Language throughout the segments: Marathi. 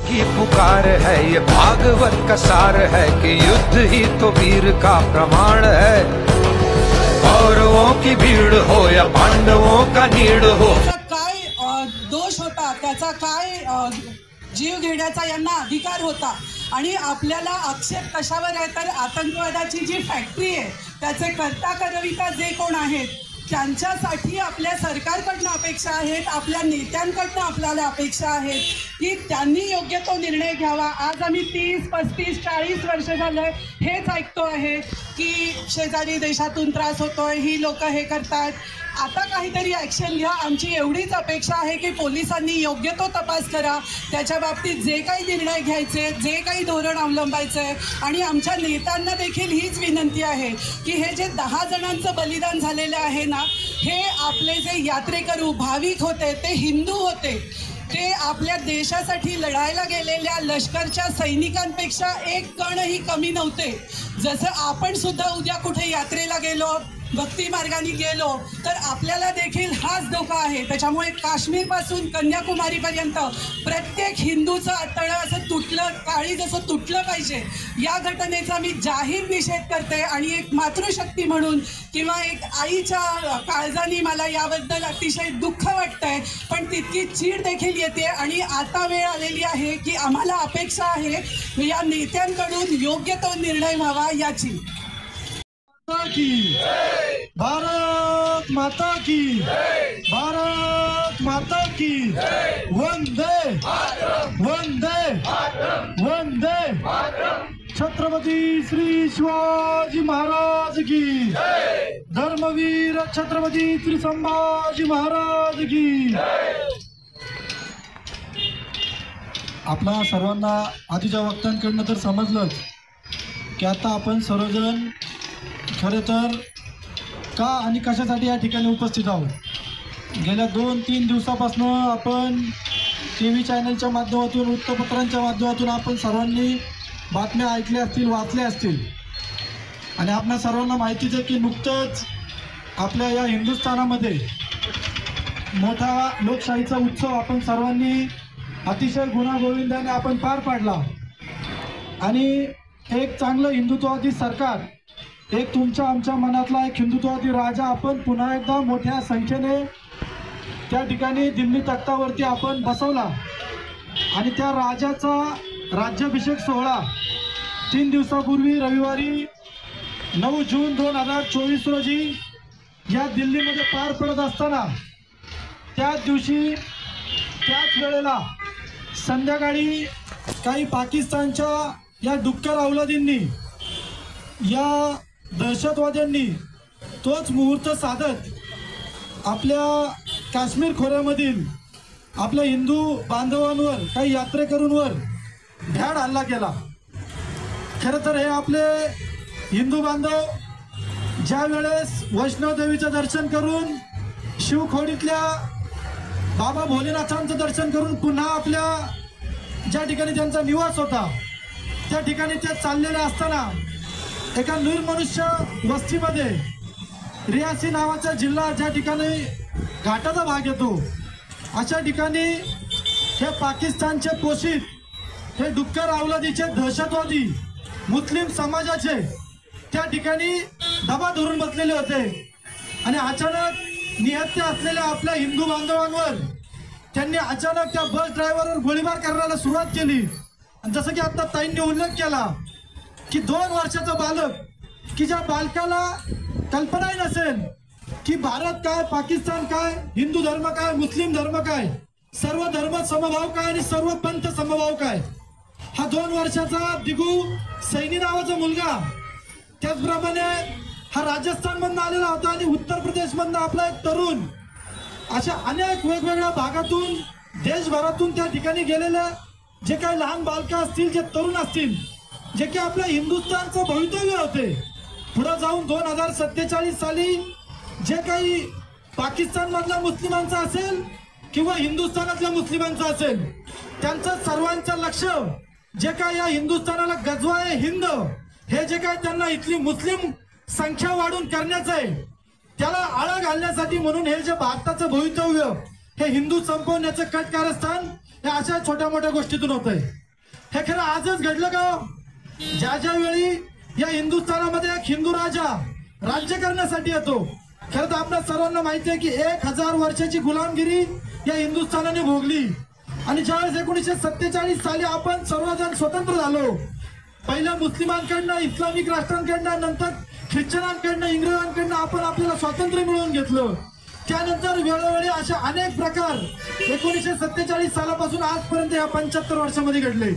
की पुकार है, ये भागवत का सार है कि युद्ध ही तो वीर का प्रमाण है। कौरवों की भीड़ हो या पांडवों का नीड हो, काय दोष होता, त्याचा काय जीव घेण्याचा यांना अधिकार होता। आणि आपल्याला आक्षेप कशावर आहे तर आतंकवादाची जी फॅक्टरी आहे त्याचे कर्ता करविता जे कोण आहेत त्यांच्यासाठी आपल्या सरकारकडनं अपेक्षा आहेत, आपल्या नेत्यांकडनं आपल्याला अपेक्षा आहेत की त्यांनी योग्य तो निर्णय घ्यावा। आज आम्ही 30, 35, 40 वर्ष झालं हेच ऐकतो आहे की शेजारी देशातून त्रास होतोय, ही लोक हे करतात, आता काहीतरी ॲक्शन घ्या। आमची एवढीच अपेक्षा आहे की पोलिसांनी योग्य तो तपास करा, त्याच्या बाबतीत जे काही निर्णय घ्यायचे, जे काही धोरण अवलंबायचं आहे। आणि आमच्या नेत्यांना देखील हीच विनंती आहे की हे जे 10 जणांचं बलिदान झालेलं आहे ना, हे आपले जे यात्रेकरू भाविक होते ते हिंदू होते, ते आपल्या देशासाठी लढायला गेलेल्या लष्करच्या सैनिकांपेक्षा एक कणही कमी नव्हते। जसं आपण सुद्धा उद्या कुठे यात्रेला गेलो, भक्ती मार्गाने गेलो तर आपल्याला देखील हाच धोका आहे। त्याच्यामुळे काश्मीरपासून कन्याकुमारीपर्यंत प्रत्येक हिंदूचं अतळं असं तुटलं, काळी जसं तुटलं पाहिजे, या घटनेचा मी जाहीर निषेध करते। आणि एक मातृशक्ती म्हणून किंवा एक आईच्या काळजाने मला याबद्दल अतिशय दुःख वाटतंय, पण तितकी चीड देखील येते। आणि आता वेळ आलेली आहे की आम्हाला अपेक्षा आहे या नेत्यांकडून योग्य तो निर्णय व्हावा याची। की भारत माता की, भारत माता की, वंदे वंदे वंदे, छत्रपती श्री शिवाजी महाराज की, धर्मवीर छत्रपती श्री संभाजी महाराज की। आपल्या सर्वांना आधीच्या वक्त्यांकडनं तर समजलंच की आता आपण सर्वजण खरे तर का आणि कशासाठी या ठिकाणी उपस्थित आहोत। गेल्या 2-3 दिवसापासून आपण TV चॅनलच्या माध्यमातून, वृत्तपत्रांच्या माध्यमातून आपण सर्वांनी बातम्या ऐकल्या असतील, वाचल्या असतील। आणि आपल्या सर्वांना माहितीच आहे की नुकतंच आपल्या या हिंदुस्थानामध्ये मोठा लोकशाहीचा उत्सव आपण सर्वांनी अतिशय गुण्यागोविंदाने आपण पार पाडला। आणि एक चांगलं हिंदुत्ववादी सरकार, एक तुमच्या आमच्या मनातला एक हिंदुत्ववादी राजा आपण पुन्हा एकदा मोठ्या संख्येने त्या ठिकाणी दिल्ली तख्तावरती आपण बसवला। आणि त्या राजाचा राज्याभिषेक सोहळा 3 दिवसापूर्वी रविवारी 9 जून 2024 रोजी या दिल्लीमध्ये पार पडत असताना, त्याच दिवशी त्याच वेळेला संध्याकाळी काही पाकिस्तानच्या या डुक्कर अवलादींनी, या दहशतवाद्यांनी तोच मुहूर्त साधत आपल्या काश्मीर खोऱ्यामधील आपल्या हिंदू बांधवांवर, काही यात्रेकरूंवर भ्याड हल्ला केला। खरं तर हे आपले हिंदू बांधव ज्या वेळेस वैष्णवदेवीचं दर्शन करून, शिवखोडीतल्या बाबा भोलेनाथांचं दर्शन करून पुन्हा आपल्या ज्या ठिकाणी त्यांचा निवास होता त्या ठिकाणी ते चाललेले असताना एका निर्मनुष्य वस्तीमध्ये, रियासी नावाचा जिल्हा ज्या ठिकाणी घाटाचा भाग येतो, अशा ठिकाणी हे पाकिस्तानचे पोषित, हे डुक्कर अवलादीचे दहशतवादी मुस्लिम समाजाचे त्या ठिकाणी दबा धरून बसलेले होते। आणि अचानक निहत्या असलेल्या आपल्या हिंदू बांधवांवर त्यांनी अचानक त्या बस ड्रायव्हरवर गोळीबार करायला सुरुवात केली। आणि जसं की आता ताईंनी उल्लेख केला की 2 वर्षाचा बालक, की ज्या बालकाला कल्पनाही नसेल की भारत काय, पाकिस्तान काय, हिंदू धर्म काय, मुस्लिम धर्म काय, सर्व धर्म समभाव काय आणि सर्व पंथ समभाव काय, हा 2 वर्षाचा दिगू सैनी नावाचा मुलगा, त्याचप्रमाणे हा राजस्थानमधून आलेला होता आणि उत्तर प्रदेशमधून आपला एक तरुण, अशा अनेक वेगवेगळ्या भागातून, देशभरातून त्या ठिकाणी गेलेले जे काही लहान बालकं असतील, जे तरुण असतील, जे की आपल्या हिंदुस्थानचं भवितव्य होते, पुढे जाऊन 2047 साली जे काही पाकिस्तानमधल्या मुस्लिमांचं असेल किंवा हिंदुस्थानातल्या मुस्लिमांचं असेल, त्यांचं सर्वांचं लक्ष जे काय या हिंदुस्थानाला गजवाए हिंद, हे जे काय त्यांना इथली मुस्लिम संख्या वाढून करण्याचं आहे, त्याला आळा घालण्यासाठी म्हणून हे जे भारताचं भवितव्य, हे हिंदू संपवण्याचं कट कारस्थान हे अशा छोट्या मोठ्या गोष्टीतून होतंय. हे खरं आजच घडलं का? ज्या ज्या वेळी या हिंदुस्थानामध्ये एक हिंदू राजा राज्य करण्यासाठी येतो. खरं तर आपल्या सर्वांना माहिती आहे की 1000 वर्षाची गुलामगिरी या हिंदुस्थानाने भोगली. आणि ज्यावेळेस 1947 साली आपण सर्वजण स्वतंत्र झालो, पहिल्या मुस्लिमांकडनं, इस्लामिक राष्ट्रांकडनं, नंतर ख्रिश्चनांकडनं, इंग्रजांकडनं आपण आपल्याला स्वातंत्र्य मिळवून घेतलं. त्यानंतर वेळोवेळी असे अनेक प्रकार 1947 सालापासून आजपर्यंत या 75 वर्षामध्ये घडले.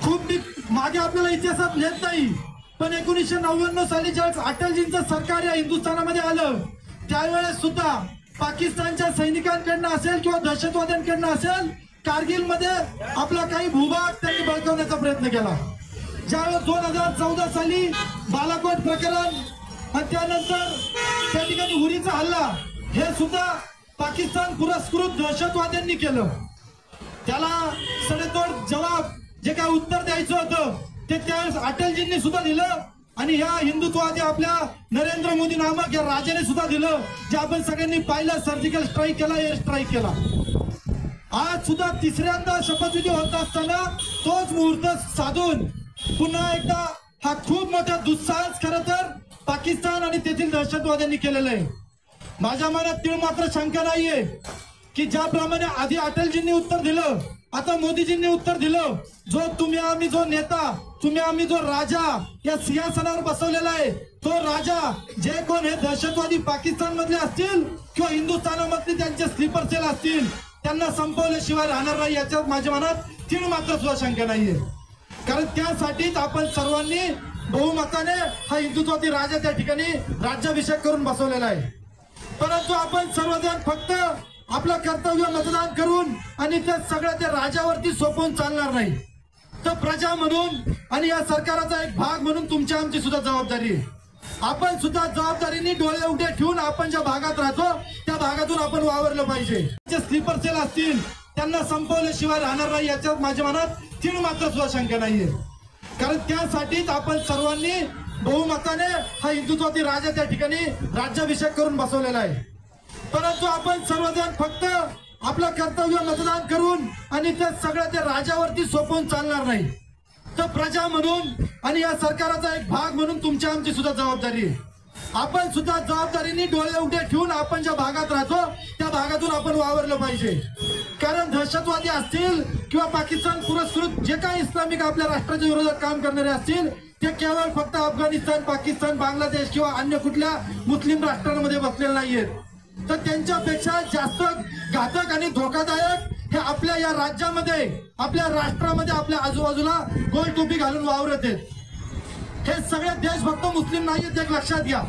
खूप मागे आपल्याला इतिहासात लिहित नाही, पण 1999 साली ज्यावेळेस अटलजींचं सरकार या हिंदुस्थानामध्ये आलं, त्यावेळेस सुद्धा पाकिस्तानच्या सैनिकांकडनं असेल किंवा दहशतवाद्यांकडनं असेल, कारगिलमध्ये आपला काही भूभाग त्यांनी बळकावण्याचा प्रयत्न केला. ज्यावेळेस 2014 साली बालाकोट प्रकरण आणि त्यानंतर त्या ठिकाणी उरीचा हल्ला, हे सुद्धा पाकिस्तान पुरस्कृत दहशतवाद्यांनी केलं. त्याला सडेतोड जवाब जे काय उत्तर द्यायचं होतं ते त्यावेळेस अटलजींनी सुद्धा दिलं आणि ह्या हिंदुत्ववादी आपल्या नरेंद्र मोदी नामक या राजाने सुद्धा दिलं, जे आपण सगळ्यांनी पाहिलं. सर्जिकल स्ट्राईक केला, एअर स्ट्राईक केला. आज सुद्धा तिसऱ्यांदा शपथविधी होत असताना तोच मुहूर्त साधून पुन्हा एकदा हा खूप मोठा दुस्साहस खरं तर पाकिस्तान आणि तेथील दहशतवाद्यांनी केलेला आहे. माझ्या मनात तीळ मात्र शंका नाहीये की ज्याप्रमाणे आधी अटलजींनी उत्तर दिलं, आता मोदीजींनी उत्तर दिलं, जो तुम्ही आम्ही जो नेता, तुम्ही आम्ही जो राजा या सिंहासनावर बसवलेला आहे, तो राजा जे कोण हे दहशतवादी पाकिस्तान मधले असतील किंवा हिंदुस्थानामधले त्यांचे स्लीपर सेल असतील, त्यांना संपवल्याशिवाय राहणार नाही याच्यात माझ्या मनात तीळ मात्र सुद्धा शंका नाहीये. कारण त्यासाठीच आपण सर्वांनी बहुमताने हा हिंदुत्वादी राजा त्या ठिकाणी राज्याभिषेक करून बसवलेला आहे. परंतु आपण सर्वजण फक्त आपलं कर्तव्य मतदान करून आणि ते सगळं त्या राजावरती सोपवून चालणार नाही. तर प्रजा म्हणून आणि या सरकाराचा एक भाग म्हणून तुमची आमची सुद्धा जबाबदारी आहे. आपण सुद्धा जबाबदारीने डोळे उघडे ठेवून आपण ज्या भागात राहतो त्या भागातून आपण वावरलं पाहिजे. जे स्लीपर सेल असतील त्यांना संपवल्याशिवाय राहणार नाही याच्यात माझ्या मनात तीळ मात्र सुद्धा शंका नाहीये. कारण त्यासाठीच आपण सर्वांनी बहुमताने हा हिंदुत्वादी राजा त्या ठिकाणी राज्याभिषेक करून बसवलेला आहे. परंतु आपण सर्वजण फक्त आपलं कर्तव्य मतदान करून आणि ते सगळं त्या राजावरती सोपवून चालणार नाही. तर प्रजा म्हणून आणि या सरकाराचा एक भाग म्हणून तुमची आमची सुद्धा जबाबदारी आहे. आपण सुद्धा जबाबदारीने डोळे उघडे ठेवून आपण ज्या भागात राहतो त्या भागातून आपण वावरलं पाहिजे. कारण दहशतवादी असतील किंवा पाकिस्तान पुरस्कृत जे काही इस्लामिक आपल्या राष्ट्राच्या विरोधात काम करणारे असतील, ते केवळ फक्त अफगाणिस्तान, पाकिस्तान, बांगलादेश किंवा अन्य कुठल्या मुस्लिम राष्ट्रांमध्ये बसलेले नाहीयेत. तर त्यांच्यापेक्षा जास्त घातक आणि धोकादायक हे आपल्या या राज्यामध्ये, आपल्या राष्ट्रामध्ये, आपल्या आजूबाजूला गोल टोपी घालून वावरत आहेत. हे सगळे देशभक्त मुस्लिम नाहीत, एक लक्षात घ्या.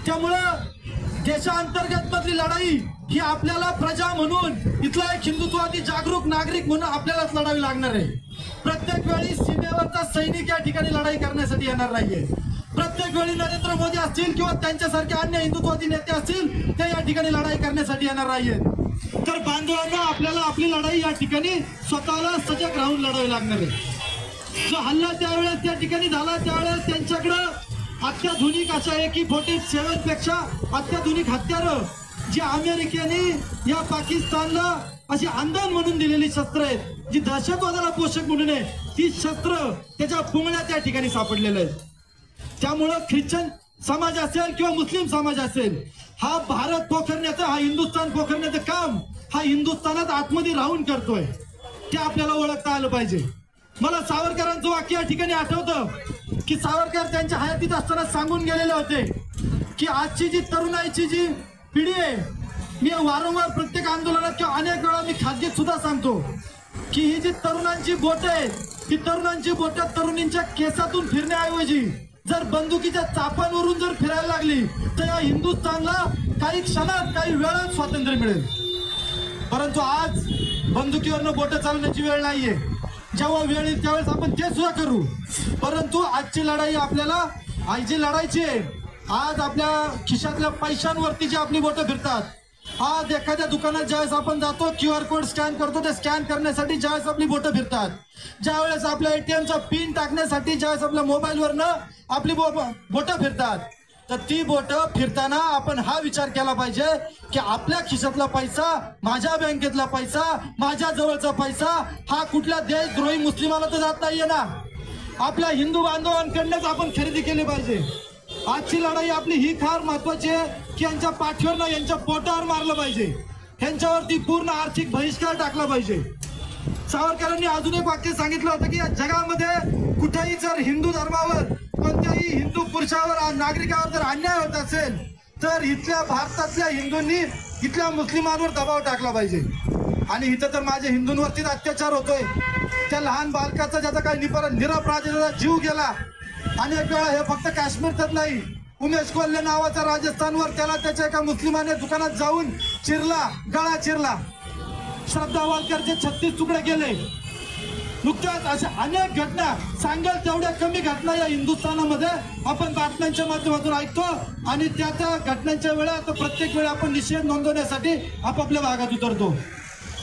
त्यामुळं देशांतर्गत मधली लढाई ही आपल्याला प्रजा म्हणून, इथला एक हिंदुत्ववादी जागरूक नागरिक म्हणून आपल्यालाच लढावी लागणार आहे. प्रत्येक वेळी सीमेवरचा सैनिक या ठिकाणी लढाई करण्यासाठी येणार नाहीये. प्रत्येक वेळी नरेंद्र मोदी असतील किंवा त्यांच्यासारखे अन्य हिंदुत्ववादी नेते असतील ते या ठिकाणी लढाई करण्यासाठी येणार नाहीये. तर बांधवांना आपल्याला आपली लढाई या ठिकाणी स्वतःला सजग राहून लढावी लागणार आहे. जो हल्ला त्यावेळेस त्या ठिकाणी झाला त्यावेळेस त्यांच्याकडं अत्याधुनिक अशा AK-47 पेक्षा अत्याधुनिक हत्यारं जी अमेरिकेने या पाकिस्तानला अशी अंधन म्हणून दिलेली शस्त्र आहेत, जी दहशतवादाला पोषक म्हणून आहे, ती शस्त्र त्याच्या पुंगळ्या त्या ठिकाणी सापडलेल्या आहेत. त्यामुळं ख्रिश्चन समाज असेल किंवा मुस्लिम समाज असेल, हा भारत पोखरण्याचं, हा हिंदुस्थान पोखरण्याचं काम हा हिंदुस्थानात आतमध्ये राहून करतोय, ते आपल्याला ओळखता आलं पाहिजे. मला सावरकरांचं वाक्य या ठिकाणी आठवतं की सावरकर त्यांच्या हयातीत असताना सांगून गेलेले होते की आजची जी तरुणाईची जी पिढी आहे, मी वारंवार प्रत्येक आंदोलनात किंवा अनेक वेळा मी खाजगीत सुद्धा सांगतो की ही जी तरुणांची बोट आहे, ती तरुणांची बोट तरुणींच्या केसातून फिरण्याऐवजी जर बंदुकीच्या चापांवरून जर फिरायला लागली तर या हिंदुस्थानला काही क्षणात, काही वेळात स्वातंत्र्य मिळेल. परंतु आज बंदुकीवरनं बोट चालवण्याची वेळ नाहीये. जेव्हा वेळ येईल त्यावेळेस आपण ते सुद्धा करू. परंतु आजची लढाई आपल्याला आज जी लढायची आहे, आज आपल्या खिशातल्या पैशांवरती जी आपली बोटं फिरतात, आज एखाद्या दुकानात ज्यावेळेस आपण जातो, QR कोड स्कॅन करतो, ते स्कॅन करण्यासाठी ज्यावेळेस आपली बोटं फिरतात, ज्यावेळेस आपल्या ATMचा पिन टाकण्यासाठी ज्यावेळेस आपल्या मोबाईलवरनं आपली बोटं फिरतात, तर ती बोटं फिरताना आपण हा विचार केला पाहिजे की आपल्या खिशातला पैसा, माझ्या बँकेतला पैसा, माझ्या जवळचा पैसा हा कुठल्या देशद्रोही मुस्लिमाला तर जात नाहीये ना. आपल्या हिंदू बांधवांकडनंच आपण खरेदी केली पाहिजे. आजची लढाई आपली ही फार महत्वाची आहे की यांच्या पाठीवर ना यांच्या पोटावर मारलं पाहिजे, यांच्यावरती पूर्ण आर्थिक बहिष्कार टाकला पाहिजे. सावरकरांनी अजून एक वाक्य सांगितलं होतं की या जगामध्ये कुठेही जर हिंदू धर्मावर, कोणत्याही हिंदू पुरुषावर, नागरिकावर जर अन्याय होत असेल तर इथल्या भारतातल्या हिंदूंनी इथल्या मुस्लिमांवर दबाव टाकला पाहिजे. आणि इथं तर माझ्या हिंदूंवरतीच अत्याचार होतोय. त्या लहान बालकाचा ज्याचा काही निरपराधीचा जीव गेला. अनेक वेळा हे फक्त काश्मीरच नाही, उमेश कोल्हे नावाचा राजस्थानवर त्याला त्याच्या एका मुस्लिमाने दुकानात जाऊन चिरला, गळा चिरला. श्रद्धा वालकरचे 36 तुकडे केले. नुकत्याच अशा अनेक घटना, सांगेल तेवढ्या कमी घटना या हिंदुस्थानामध्ये आपण बातम्यांच्या माध्यमातून ऐकतो. आणि त्या घटनांच्या वेळा आता प्रत्येक वेळा आपण निषेध नोंदवण्यासाठी आपापल्या भागात उतरतो.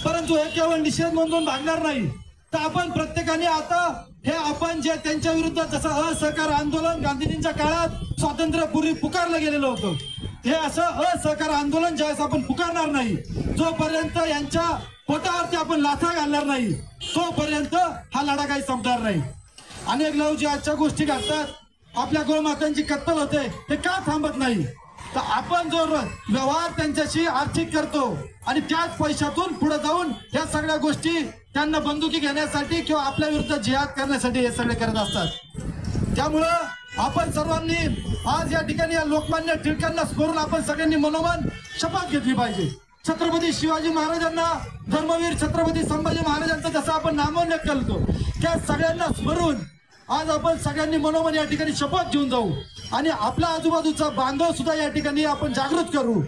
परंतु हे केवळ निषेध नोंदवून भागणार नाही, तर आपण प्रत्येकाने आता हे आपण जे त्यांच्या विरुद्ध जसं असहकार आंदोलन गांधीजींच्या काळात स्वातंत्र्यपूर्वी पुकारलं गेलेलं होतं, हे असं असहकार आंदोलन ज्यावेळेस आपण पुकारणार नाही, जोपर्यंत यांच्या पोटावरती आपण लाथा घालणार नाही, तोपर्यंत हा लढा काही संपणार नाही. अनेक लोक जे आजच्या गोष्टी घडतात, आपल्या गोमातांची कत्तल होते, ते का थांबत नाही? तर आपण जो व्यवहार त्यांच्याशी आर्थिक करतो आणि त्याच पैशातून पुढे जाऊन या सगळ्या गोष्टी त्यांना बंदुकी घेण्यासाठी किंवा आपल्या विरुद्ध जिहाद करण्यासाठी हे सगळे करत असतात. त्यामुळं आपण सर्वांनी आज या ठिकाणी या लोकमान्य टिळकांना स्मरून आपण सगळ्यांनी मनोमन शपथ घेतली पाहिजे. छत्रपती शिवाजी महाराजांना, धर्मवीर छत्रपती संभाजी महाराजांचं जसं आपण नामोल्लेख करतो, त्या सगळ्यांना स्मरून आज आपण सगळ्यांनी मनोमन या ठिकाणी शपथ घेऊन जाऊ आणि आपल्या आजूबाजूचा बांधव सुद्धा या ठिकाणी आपण जागृत करू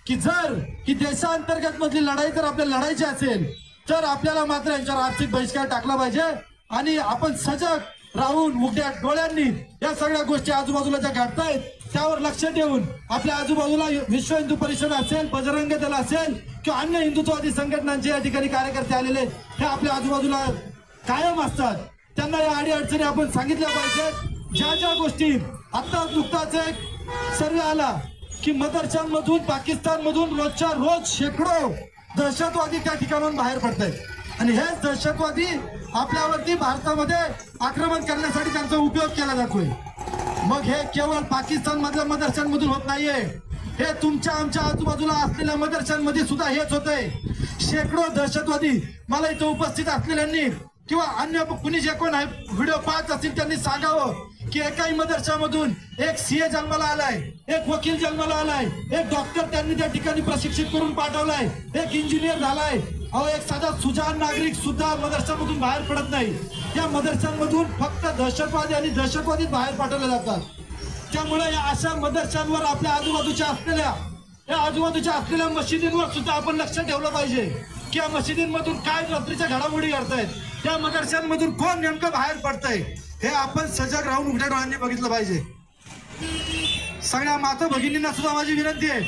की जर ही देशांतर्गत मधली लढाई जर आपल्याला लढायची असेल तर आपल्याला मात्र यांच्यावर आर्थिक बहिष्कार टाकला पाहिजे. आणि आपण सजग राहून उघड्या डोळ्यांनी या सगळ्या गोष्टी आजूबाजूला ज्या घडतायत त्यावर लक्ष ठेवून आपल्या आजूबाजूला विश्व हिंदू परिषद असेल, बजरंग दल असेल किंवा अन्य हिंदुत्ववादी संघटनांचे या ठिकाणी कार्यकर्ते आलेले हे आपल्या आजूबाजूला कायम असतात. त्यांना या अडीअडचणी आपण सांगितल्या पाहिजेत. ज्या ज्या गोष्टी आता नुकताच एक सर्वे आला की मदरशांमधून, पाकिस्तानमधून रोजच्या रोज शेकडो दहशतवादी त्या ठिकाणाहून बाहेर पडत आहेत आणि हेच दहशतवादी आपल्यावरती भारतामध्ये आक्रमण करण्यासाठी त्यांचा उपयोग केला जातोय. मग हे केवळ पाकिस्तान मधल्या मदरशांमधून होत नाहीये, हे तुमच्या आमच्या आजूबाजूला असलेल्या मदरशांमध्ये सुद्धा हेच होतंय. शेकडो दहशतवादी मला इथं उपस्थित असलेल्यांनी किंवा अन्य कुणी जे कोण व्हिडिओ पाहत असतील त्यांनी सांगावं की एकाही मदरशामधून एक सीए जन्माला आलाय, एक वकील जन्माला आलाय, एक डॉक्टर त्यांनी त्या ठिकाणी प्रशिक्षित करून पाठवलाय, एक इंजिनियर झालाय. अहो, एक साधा सुजाण नागरिक सुद्धा मदरशामधून बाहेर पडत नाही. या मदरशांमधून फक्त दहशतवादी आणि दहशतवादी बाहेर पाठवले जातात. त्यामुळे या अशा मदरशांवर आपल्या आजूबाजूच्या असलेल्या मशिदींवर सुद्धा आपण लक्ष ठेवलं पाहिजे की या मशिदींमधून काय रात्रीच्या घडामोडी घडतायत, त्या मदरशांमधून कोण नेमकं बाहेर पडतंय हे आपण सजग राहून उघड्या डोळ्यांनी बघितलं पाहिजे. सगळ्या माता भगिनींना सुद्धा माझी विनंती आहे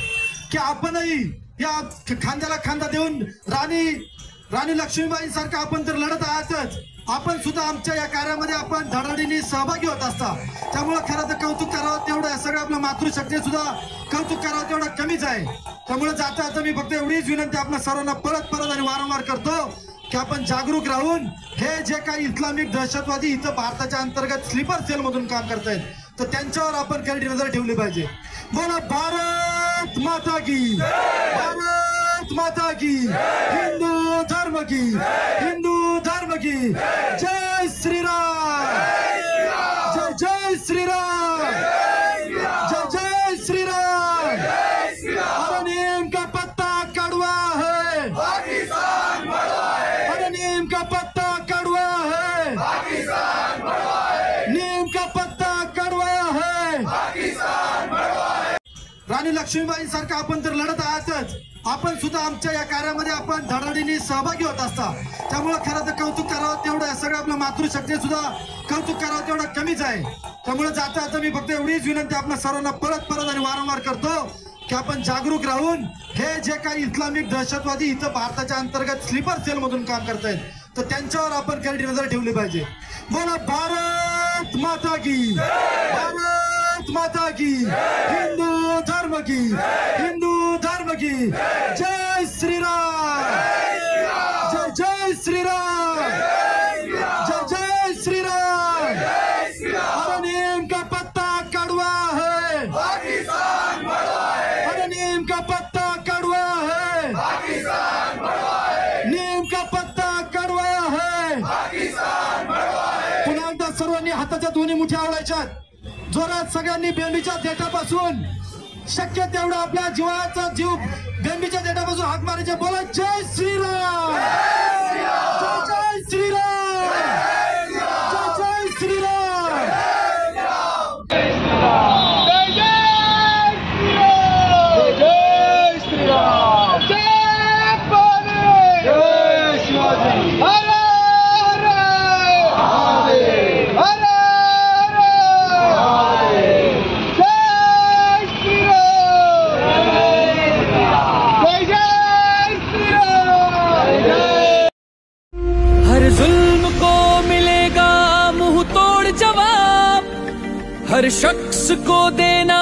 की आपणही या खांद्याला खांदा देऊन राणी लक्ष्मीबाई सारखं आपण तर लढत आहातच, आपण सुद्धा आमच्या या कार्यामध्ये आपण धडाडीने सहभागी होत असता. त्यामुळे खरं तर कौतुक करावं तेवढं, सगळं आपल्या मातृशक्ती सुद्धा कौतुक करावं तेवढं कमीच आहे. त्यामुळे जाता आता मी फक्त एवढीच विनंती आपल्या सर्वांना परत आणि वारंवार करतो की आपण जागरूक राहून हे जे काही इस्लामिक दहशतवादी इथं भारताच्या अंतर्गत स्लीपर सेल मधून काम करतायत तर त्यांच्यावर आपण करडी नजर ठेवली पाहिजे. बोला भारत माता की, भारत माता की, हिंदू धर्म की, हिंदू धर्म की. जय श्रीराम, जय जय श्रीराम, जय जय श्रीराम. अरे नीम का पत्ता कड़वा है, पाकिस्तान बड़ा है. अरे नीम का पत्ता कड़वा है, पाकिस्तान बड़ा है. नीम का पत्ता कड़वा है, पाकिस्तान बड़ा है. राणी लक्ष्मीबाई सारखं आपण तर लढत आहातच, आपण सुद्धा आमच्या या कार्यामध्ये आपण धडाडीने सहभागी होत असता. त्यामुळे खरं तर कौतुक करावं तेवढं, सगळं आपल्या मातृशक्ती सुद्धा कौतुक करावं तेवढं कमीच आहे. त्यामुळे जाता आता मी फक्त एवढीच विनंती आपल्या सर्वांना परत आणि वारंवार करतो की आपण जागरूक राहून हे जे काही इस्लामिक दहशतवादी इथं भारताच्या अंतर्गत स्लीपर सेल मधून काम करतायत तर त्यांच्यावर आपण करडी नजर ठेवली पाहिजे. बोला भारत माता की, भारत भारत माता की, हिंदू धर्म की, हिंदू धर्म की जय श्री राम, जय जय श्री राम, जय जय श्री राम। अरे नीम का पत्ता कड़वा है, पाकिस्तान बड़वा है, अरे नीम का पत्ता कड़वा है, पाकिस्तान बड़वा है, नीम का पत्ता कड़वा है, पाकिस्तान बड़वा है। पुन्हा एकदा सर्वांनी हाताच्या दोन्ही मुठ्या आवडायच्या, जोरात सगळ्यांनी बेंबीच्या देठापासून शक्य तेवढा आपल्या जीवाचा जीव बेंबीच्या देठापासून हाक मारायचे. बोला जय श्रीराम, जय जय श्रीराम, जय जय श्रीराम, जय जय श्रीराम, जय पाणी, जय शिवाजी, हर हर महादेव, हर हर जुल्म को मिलेगा मुंह तोड़ जवाब, हर शख्स को देना